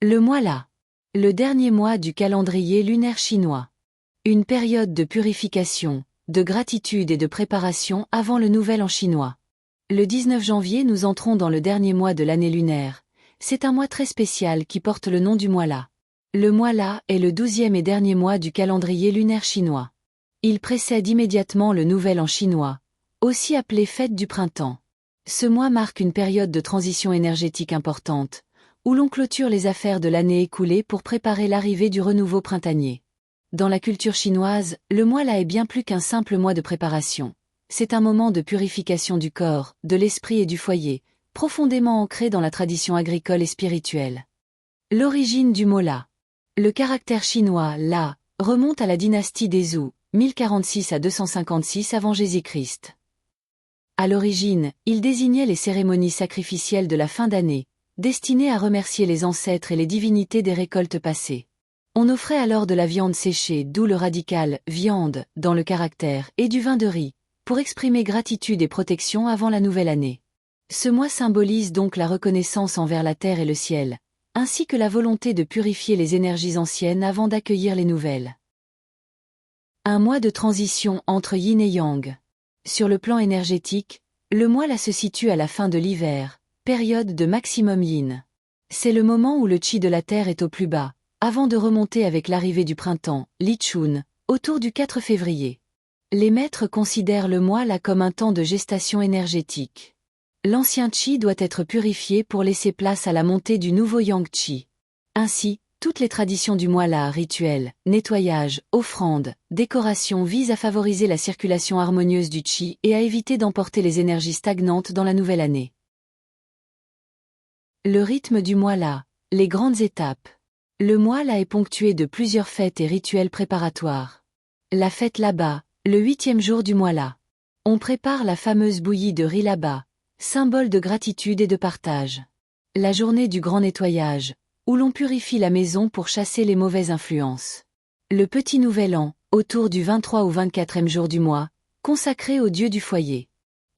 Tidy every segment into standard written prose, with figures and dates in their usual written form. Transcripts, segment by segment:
Le mois La. Le dernier mois du calendrier lunaire chinois. Une période de purification, de gratitude et de préparation avant le nouvel an chinois. Le 19 janvier nous entrons dans le dernier mois de l'année lunaire. C'est un mois très spécial qui porte le nom du mois La. Le mois La est le 12e et dernier mois du calendrier lunaire chinois. Il précède immédiatement le nouvel an chinois, aussi appelé fête du printemps. Ce mois marque une période de transition énergétique importante, où l'on clôture les affaires de l'année écoulée pour préparer l'arrivée du renouveau printanier. Dans la culture chinoise, le mois La est bien plus qu'un simple mois de préparation. C'est un moment de purification du corps, de l'esprit et du foyer, profondément ancré dans la tradition agricole et spirituelle. L'origine du mot La. Le caractère chinois La remonte à la dynastie des Zhou, 1046 à 256 avant Jésus-Christ. À l'origine, il désignait les cérémonies sacrificielles de la fin d'année, destinées à remercier les ancêtres et les divinités des récoltes passées. On offrait alors de la viande séchée, d'où le radical « viande » dans le caractère, et du vin de riz, pour exprimer gratitude et protection avant la nouvelle année. Ce mois symbolise donc la reconnaissance envers la terre et le ciel, ainsi que la volonté de purifier les énergies anciennes avant d'accueillir les nouvelles. Un mois de transition entre yin et yang. Sur le plan énergétique, le mois La se situe à la fin de l'hiver, période de maximum yin. C'est le moment où le chi de la terre est au plus bas, avant de remonter avec l'arrivée du printemps, Li Chun, autour du 4 février. Les maîtres considèrent le mois La comme un temps de gestation énergétique. L'ancien chi doit être purifié pour laisser place à la montée du nouveau yang chi. Ainsi, toutes les traditions du mois La, rituels, nettoyage, offrandes, décorations visent à favoriser la circulation harmonieuse du chi et à éviter d'emporter les énergies stagnantes dans la nouvelle année. Le rythme du mois La, les grandes étapes. Le mois La est ponctué de plusieurs fêtes et rituels préparatoires. La fête Laba, le 8e jour du mois La. On prépare la fameuse bouillie de riz Laba, symbole de gratitude et de partage. La journée du grand nettoyage, où l'on purifie la maison pour chasser les mauvaises influences. Le petit nouvel an, autour du 23 ou 24e jour du mois, consacré au dieu du foyer.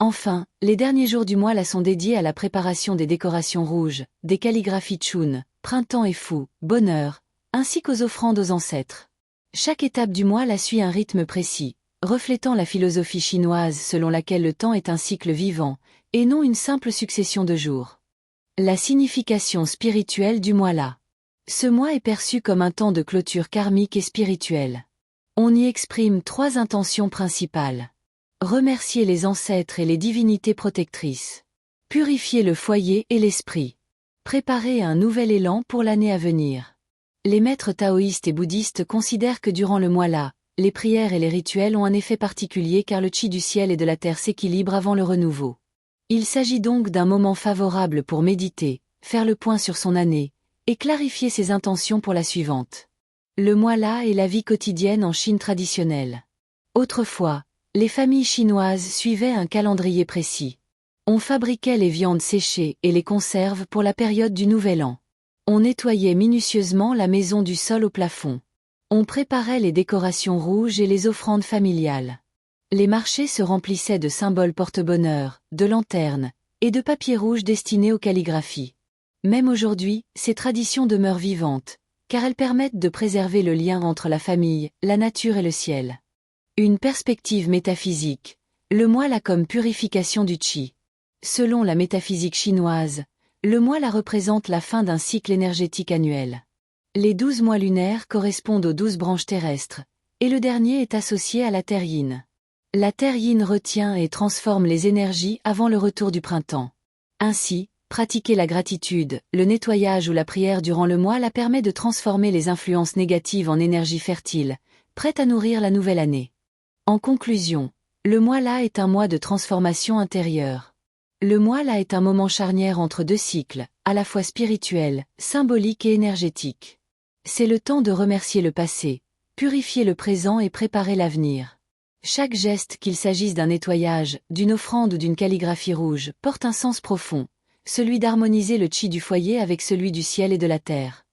Enfin, les derniers jours du mois La sont dédiés à la préparation des décorations rouges, des calligraphies Chun, printemps et fou, bonheur, ainsi qu'aux offrandes aux ancêtres. Chaque étape du mois La suit un rythme précis, reflétant la philosophie chinoise selon laquelle le temps est un cycle vivant, et non une simple succession de jours. La signification spirituelle du mois La. Ce mois est perçu comme un temps de clôture karmique et spirituelle. On y exprime 3 intentions principales. Remercier les ancêtres et les divinités protectrices. Purifier le foyer et l'esprit. Préparer un nouvel élan pour l'année à venir. Les maîtres taoïstes et bouddhistes considèrent que durant le mois La, les prières et les rituels ont un effet particulier car le chi du ciel et de la terre s'équilibre avant le renouveau. Il s'agit donc d'un moment favorable pour méditer, faire le point sur son année, et clarifier ses intentions pour la suivante. Le mois La est la vie quotidienne en Chine traditionnelle. Autrefois, les familles chinoises suivaient un calendrier précis. On fabriquait les viandes séchées et les conserves pour la période du Nouvel An. On nettoyait minutieusement la maison du sol au plafond. On préparait les décorations rouges et les offrandes familiales. Les marchés se remplissaient de symboles porte-bonheur, de lanternes, et de papier rouge destinés aux calligraphies. Même aujourd'hui, ces traditions demeurent vivantes, car elles permettent de préserver le lien entre la famille, la nature et le ciel. Une perspective métaphysique, le mois La comme purification du chi. Selon la métaphysique chinoise, le mois La représente la fin d'un cycle énergétique annuel. Les 12 mois lunaires correspondent aux 12 branches terrestres, et le dernier est associé à la terre yin. La terre yin retient et transforme les énergies avant le retour du printemps. Ainsi, pratiquer la gratitude, le nettoyage ou la prière durant le mois La permet de transformer les influences négatives en énergie fertile, prête à nourrir la nouvelle année. En conclusion, le mois La est un mois de transformation intérieure. Le mois La est un moment charnière entre 2 cycles, à la fois spirituel, symbolique et énergétique. C'est le temps de remercier le passé, purifier le présent et préparer l'avenir. Chaque geste, qu'il s'agisse d'un nettoyage, d'une offrande ou d'une calligraphie rouge, porte un sens profond, celui d'harmoniser le chi du foyer avec celui du ciel et de la terre.